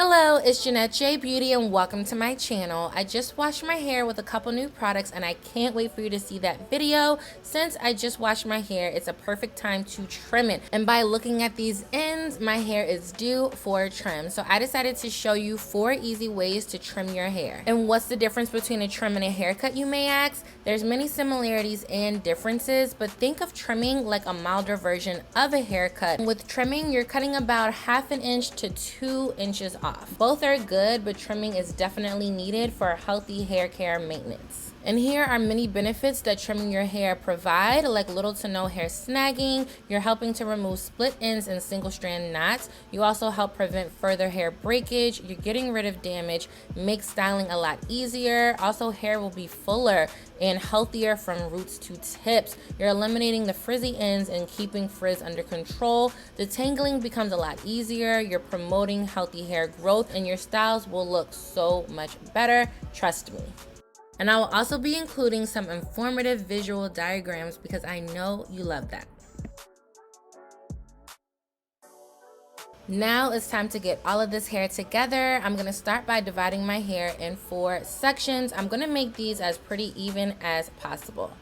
Hello, it's Jeanette J Beauty and welcome to my channel. I just washed my hair with a couple new products and I can't wait for you to see that video. Since I just washed my hair, it's a perfect time to trim it. And by looking at these ends, my hair is due for a trim. So I decided to show you 4 easy ways to trim your hair. And what's the difference between a trim and a haircut, you may ask? There's many similarities and differences, but think of trimming like a milder version of a haircut. With trimming, you're cutting about 1/2 inch to 2 inches off. Both are good, but trimming is definitely needed for healthy hair care maintenance. And here are many benefits that trimming your hair provide, like little to no hair snagging. You're helping to remove split ends and single strand knots. You also help prevent further hair breakage. You're getting rid of damage, makes styling a lot easier. Also, hair will be fuller and healthier from roots to tips. You're eliminating the frizzy ends and keeping frizz under control. Detangling becomes a lot easier. You're promoting healthy hair growth and your styles will look so much better, trust me. And I will also be including some informative visual diagrams because I know you love that. Now it's time to get all of this hair together. I'm gonna start by dividing my hair in 4 sections. I'm gonna make these as pretty even as possible.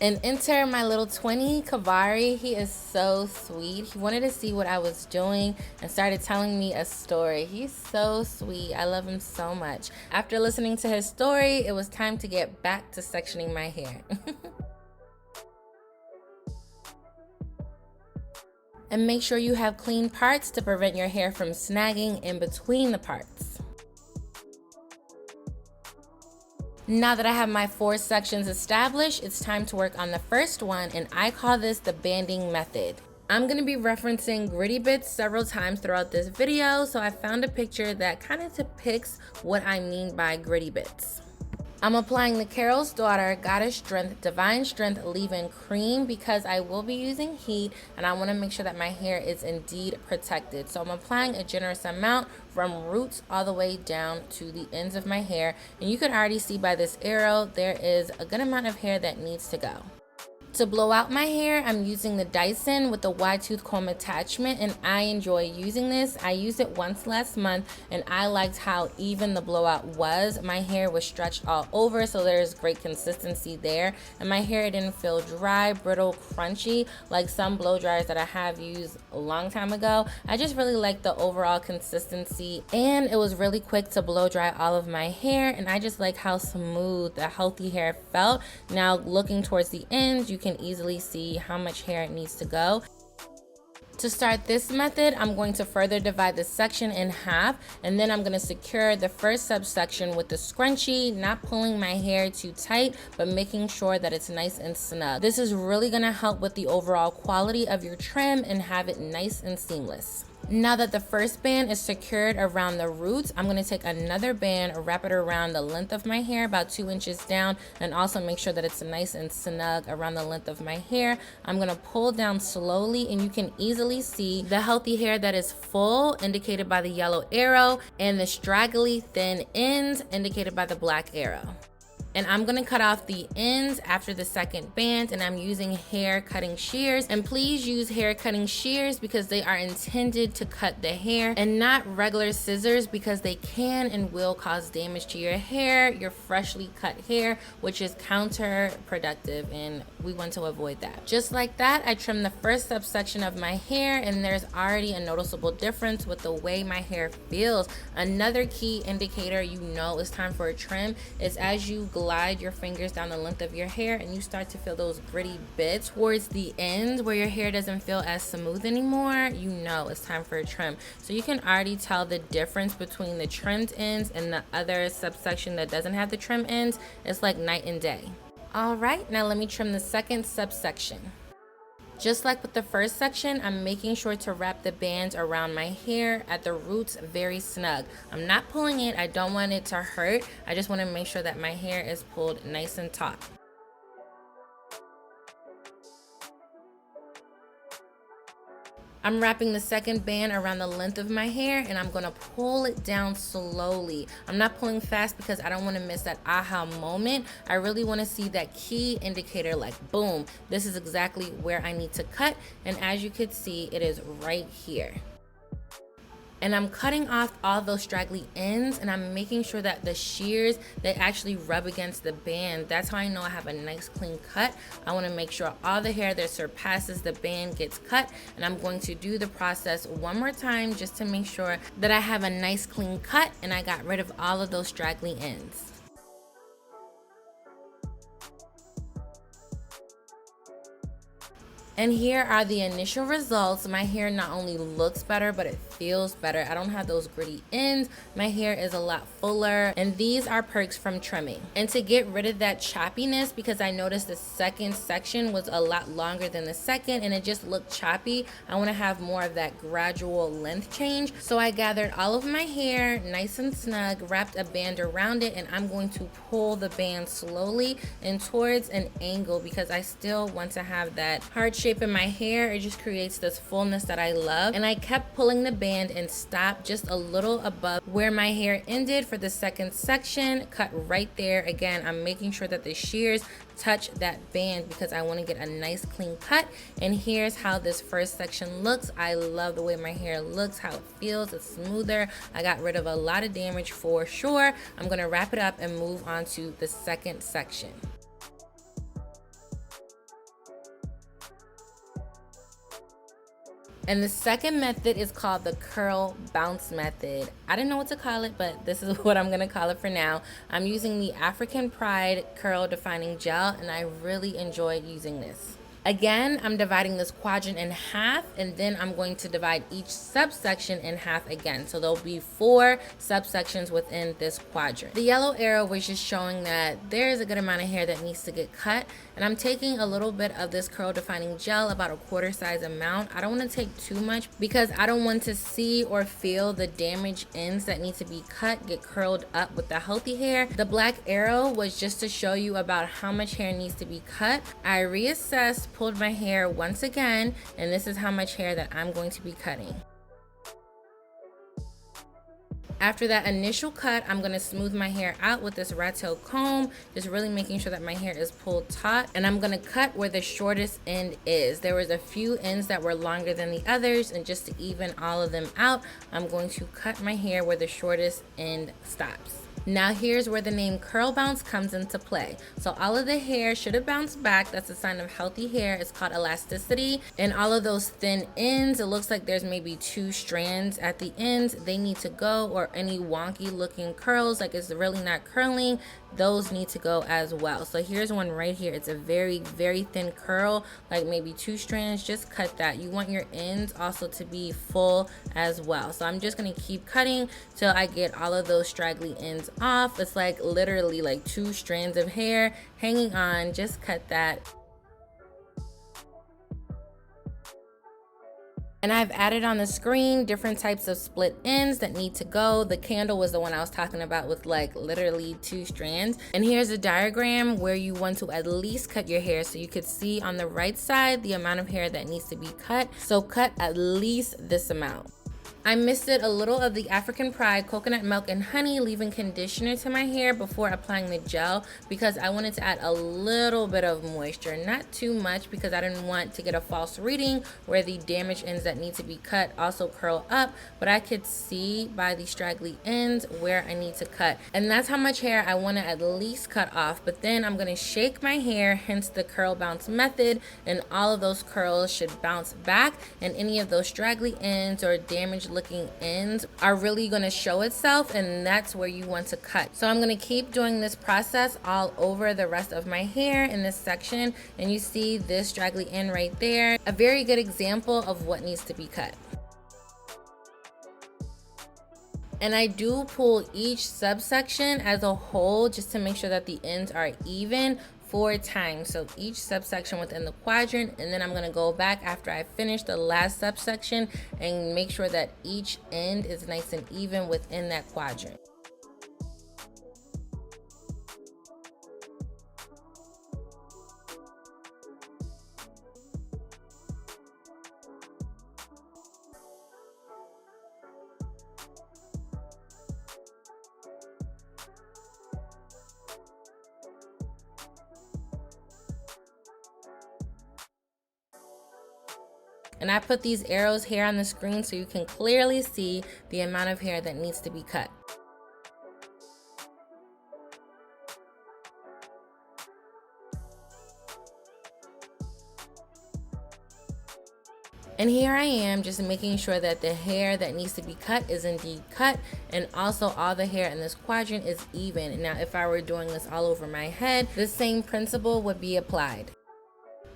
And enter my little 20, Kavari. He is so sweet. He wanted to see what I was doing and started telling me a story. He's so sweet. I love him so much. After listening to his story, it was time to get back to sectioning my hair. And make sure you have clean parts to prevent your hair from snagging in between the parts. Now that I have my 4 sections established, it's time to work on the first one, and I call this the banding method. I'm gonna be referencing gritty bits several times throughout this video, so I found a picture that kind of depicts what I mean by gritty bits. I'm applying the Carol's Daughter Goddess Strength Divine Strength Leave-In Cream because I will be using heat and I want to make sure that my hair is indeed protected. So I'm applying a generous amount from roots all the way down to the ends of my hair. And you can already see by this arrow, there is a good amount of hair that needs to go. To blow out my hair, I'm using the Dyson with the wide tooth comb attachment and I enjoy using this. I used it once last month and I liked how even the blowout was. My hair was stretched all over, so there's great consistency there. And my hair didn't feel dry, brittle, crunchy like some blow dryers that I have used a long time ago. I just really liked the overall consistency and it was really quick to blow dry all of my hair and I just like how smooth the healthy hair felt. Now looking towards the ends, you can easily see how much hair it needs to go. To start this method, I'm going to further divide the section in half and then I'm going to secure the first subsection with the scrunchie, not pulling my hair too tight, but making sure that it's nice and snug. This is really going to help with the overall quality of your trim and have it nice and seamless. Now that the first band is secured around the roots, I'm going to take another band, wrap it around the length of my hair, about 2 inches down, and also make sure that it's nice and snug around the length of my hair. I'm going to pull down slowly, and you can easily see the healthy hair that is full, indicated by the yellow arrow, and the straggly thin ends, indicated by the black arrow. And I'm gonna cut off the ends after the second band and I'm using hair cutting shears. And please use hair cutting shears because they are intended to cut the hair and not regular scissors because they can and will cause damage to your hair, your freshly cut hair, which is counterproductive and we want to avoid that. Just like that, I trimmed the first subsection of my hair and there's already a noticeable difference with the way my hair feels. Another key indicator you know it's time for a trim is as you glide your fingers down the length of your hair and you start to feel those gritty bits towards the end where your hair doesn't feel as smooth anymore, you know it's time for a trim. So you can already tell the difference between the trimmed ends and the other subsection that doesn't have the trim ends. It's like night and day. All right, now let me trim the second subsection. Just like with the first section, I'm making sure to wrap the bands around my hair at the roots very snug. I'm not pulling it, I don't want it to hurt. I just want to make sure that my hair is pulled nice and taut. I'm wrapping the second band around the length of my hair and I'm gonna pull it down slowly. I'm not pulling fast because I don't wanna miss that aha moment. I really wanna see that key indicator like boom, this is exactly where I need to cut. And as you can see, it is right here. And I'm cutting off all those straggly ends and I'm making sure that the shears, they actually rub against the band. That's how I know I have a nice clean cut. I wanna make sure all the hair that surpasses the band gets cut, and I'm going to do the process one more time just to make sure that I have a nice clean cut and I got rid of all of those straggly ends. And here are the initial results. My hair not only looks better, but it feels better. I don't have those gritty ends. My hair is a lot fuller, and these are perks from trimming. And to get rid of that choppiness, because I noticed the second section was a lot longer than the second and it just looked choppy, I wanna have more of that gradual length change. So I gathered all of my hair nice and snug, wrapped a band around it, and I'm going to pull the band slowly and towards an angle because I still want to have that hard shape in my hair. It just creates this fullness that I love. And I kept pulling the band and stopped just a little above where my hair ended for the second section. Cut right there. Again, I'm making sure that the shears touch that band because I want to get a nice clean cut. And here's how this first section looks. I love the way my hair looks, how it feels. It's smoother. I got rid of a lot of damage for sure. I'm going to wrap it up and move on to the second section. And the second method is called the curl bounce method. I didn't know what to call it, but this is what I'm gonna call it for now. I'm using the African Pride Curl Defining Gel, and I really enjoy using this. Again, I'm dividing this quadrant in half, and then I'm going to divide each subsection in half again. So there'll be 4 subsections within this quadrant. The yellow arrow was just showing that there's a good amount of hair that needs to get cut. And I'm taking a little bit of this curl defining gel, about a quarter size amount. I don't want to take too much because I don't want to see or feel the damaged ends that need to be cut get curled up with the healthy hair. The black arrow was just to show you about how much hair needs to be cut. I reassessed, pulled my hair once again, and this is how much hair that I'm going to be cutting. After that initial cut, I'm gonna smooth my hair out with this Rattail comb, just really making sure that my hair is pulled taut, and I'm gonna cut where the shortest end is. There was a few ends that were longer than the others, and just to even all of them out, I'm going to cut my hair where the shortest end stops. Now here's where the name curl bounce comes into play. So all of the hair should have bounced back. That's a sign of healthy hair. It's called elasticity. And all of those thin ends, it looks like there's maybe 2 strands at the ends. They need to go, or any wonky looking curls, like it's really not curling, those need to go as well. So here's one right here. It's a very, very thin curl, like maybe 2 strands. Just cut that. You want your ends also to be full as well. So I'm just gonna keep cutting till I get all of those straggly ends off. It's like literally like 2 strands of hair hanging on. Just cut that. And I've added on the screen different types of split ends that need to go. The candle was the one I was talking about with like literally 2 strands. And here's a diagram where you want to at least cut your hair. So you could see on the right side the amount of hair that needs to be cut. So cut at least this amount. I misted a little of the African Pride coconut milk and honey, leaving conditioner to my hair before applying the gel because I wanted to add a little bit of moisture, not too much, because I didn't want to get a false reading where the damaged ends that need to be cut also curl up, but I could see by the straggly ends where I need to cut. And that's how much hair I want to at least cut off. But then I'm going to shake my hair, hence the curl bounce method, and all of those curls should bounce back, and any of those straggly ends or damaged looking ends are really going to show itself, and that's where you want to cut. So I'm going to keep doing this process all over the rest of my hair in this section, and you see this straggly end right there, a very good example of what needs to be cut. And I do pull each subsection as a whole just to make sure that the ends are even 4 times. So each subsection within the quadrant, and then I'm going to go back after I finish the last subsection and make sure that each end is nice and even within that quadrant. And I put these arrows here on the screen so you can clearly see the amount of hair that needs to be cut. And here I am just making sure that the hair that needs to be cut is indeed cut, and also all the hair in this quadrant is even. Now if I were doing this all over my head, the same principle would be applied.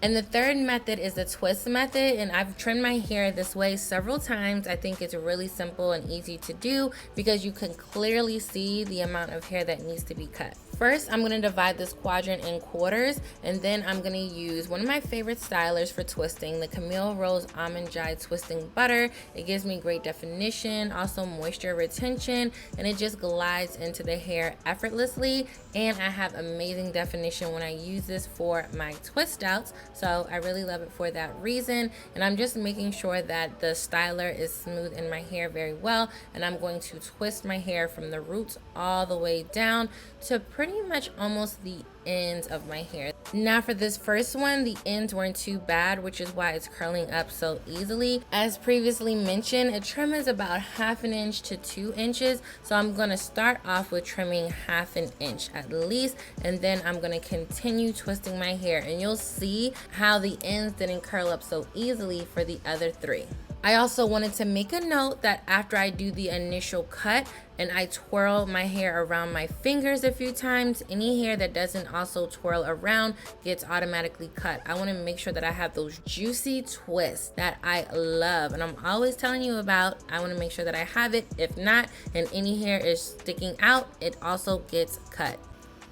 And the third method is the twist method, and I've trimmed my hair this way several times. I think it's really simple and easy to do because you can clearly see the amount of hair that needs to be cut. First, I'm gonna divide this quadrant in quarters, and then I'm gonna use one of my favorite stylers for twisting, the Camille Rose Almond Joy Twisting Butter. It gives me great definition, also moisture retention, and it just glides into the hair effortlessly. And I have amazing definition when I use this for my twist outs, so I really love it for that reason. And I'm just making sure that the styler is smooth in my hair very well, and I'm going to twist my hair from the roots all the way down to pretty much almost the ends of my hair. Now for this first one, the ends weren't too bad, which is why it's curling up so easily. As previously mentioned, a trim is about 1/2 inch to 2 inches, so I'm going to start off with trimming 1/2 inch at least, and then I'm going to continue twisting my hair, and you'll see how the ends didn't curl up so easily for the other 3. I also wanted to make a note that after I do the initial cut and I twirl my hair around my fingers a few times, any hair that doesn't also twirl around gets automatically cut. I want to make sure that I have those juicy twists that I love and I'm always telling you about. I want to make sure that I have it. If not, and any hair is sticking out, it also gets cut.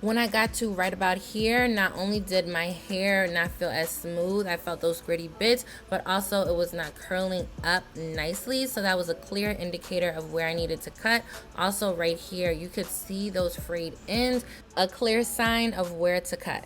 When I got to right about here, not only did my hair not feel as smooth, I felt those gritty bits, but also it was not curling up nicely. So that was a clear indicator of where I needed to cut. Also right here, you could see those frayed ends, a clear sign of where to cut.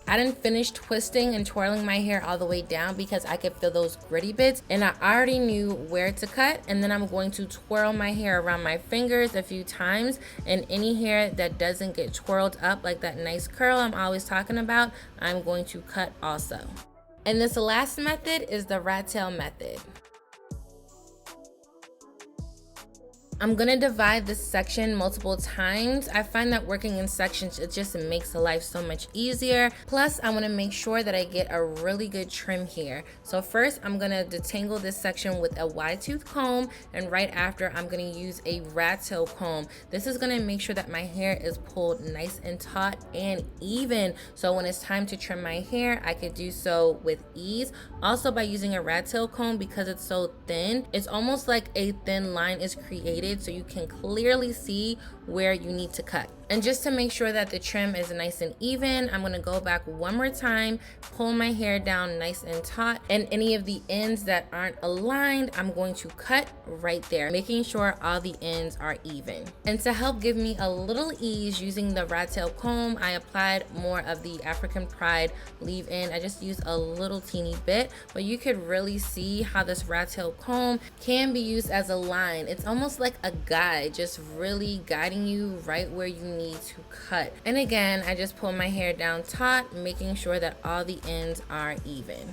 I didn't finish twisting and twirling my hair all the way down because I could feel those gritty bits and I already knew where to cut. And then I'm going to twirl my hair around my fingers a few times, and any hair that doesn't get twirled up like that nice curl I'm always talking about, I'm going to cut also. And this last method is the Rattail Method. I'm gonna divide this section multiple times. I find that working in sections, it just makes the life so much easier. Plus, I wanna make sure that I get a really good trim here. So first, I'm gonna detangle this section with a wide tooth comb, and right after, I'm gonna use a rat tail comb. This is gonna make sure that my hair is pulled nice and taut and even. So when it's time to trim my hair, I could do so with ease. Also by using a rat tail comb, because it's so thin, it's almost like a thin line is created, so you can clearly see where you need to cut. And just to make sure that the trim is nice and even, I'm gonna go back one more time, pull my hair down nice and taut, and any of the ends that aren't aligned, I'm going to cut right there, making sure all the ends are even. And to help give me a little ease using the rat tail comb, I applied more of the African Pride leave-in. I just used a little teeny bit, but you could really see how this rat tail comb can be used as a line. It's almost like a guide, just really guiding you right where you need to cut. And again, I just pull my hair down taut, making sure that all the ends are even.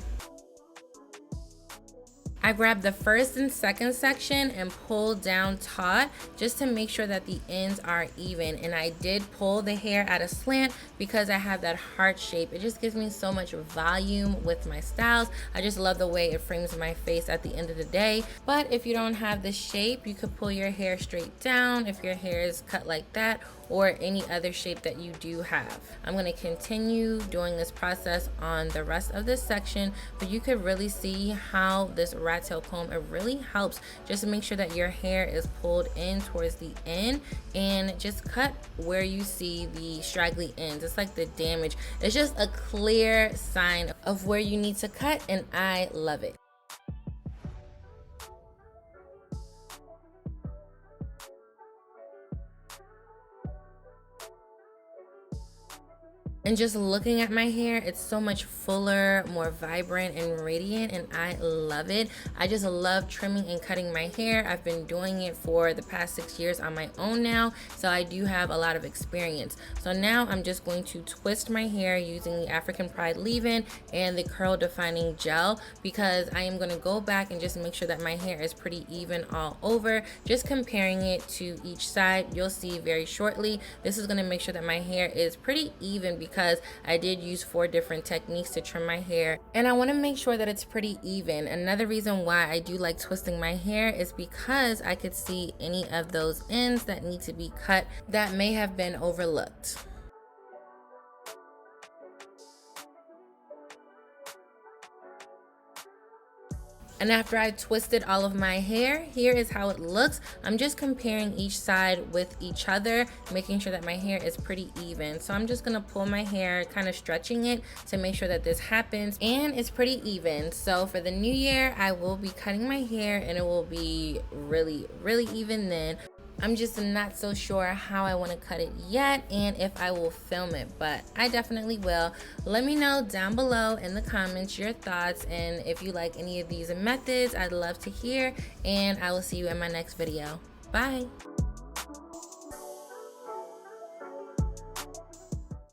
I grabbed the first and second section and pulled down taut just to make sure that the ends are even. And I did pull the hair at a slant because I have that heart shape. It just gives me so much volume with my styles. I just love the way it frames my face at the end of the day. But if you don't have the shape, you could pull your hair straight down if your hair is cut like that, or any other shape that you do have. I'm gonna continue doing this process on the rest of this section, but you could really see how this rat tail comb, it really helps just to make sure that your hair is pulled in towards the end, and just cut where you see the straggly ends. It's like the damage. It's just a clear sign of where you need to cut, and I love it. And just looking at my hair, it's so much fuller, more vibrant and radiant, and I love it. I just love trimming and cutting my hair. I've been doing it for the past 6 years on my own now, so I do have a lot of experience. So now I'm just going to twist my hair using the African Pride leave-in and the curl defining gel, because I am going to go back and just make sure that my hair is pretty even all over. Just comparing it to each side, you'll see very shortly. This is going to make sure that my hair is pretty even, because I did use 4 different techniques to trim my hair, and I want to make sure that it's pretty even. Another reason why I do like twisting my hair is because I could see any of those ends that need to be cut that may have been overlooked. And after I twisted all of my hair, here is how it looks. I'm just comparing each side with each other, making sure that my hair is pretty even. So I'm just gonna pull my hair, kind of stretching it to make sure that this happens, and it's pretty even. So for the new year, I will be cutting my hair and it will be really, really even then. I'm just not so sure how I want to cut it yet and if I will film it, but I definitely will. Let me know down below in the comments your thoughts, and if you like any of these methods, I'd love to hear, and I will see you in my next video. Bye.